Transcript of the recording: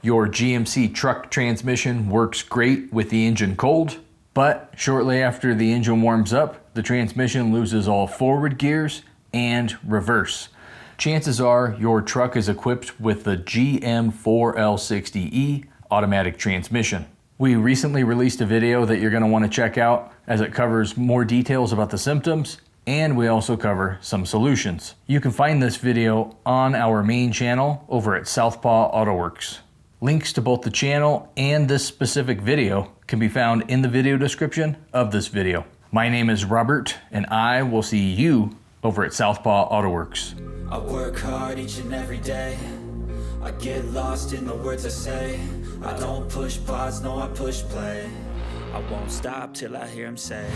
Your GMC truck transmission works great with the engine cold, but shortly after the engine warms up, the transmission loses all forward gears and reverse. Chances are your truck is equipped with the GM4L60E automatic transmission. We recently released a video that you're going to want to check out as it covers more details about the symptoms, and we also cover some solutions. You can find this video on our main channel over at Southpaw Autoworks. Links to both the channel and this specific video can be found in the video description of this video. My name is Robert, and I will see you over at Southpaw Autoworks. I work hard each and every day. I get lost in the words I say. I don't push pause, no I push play. I won't stop till I hear him say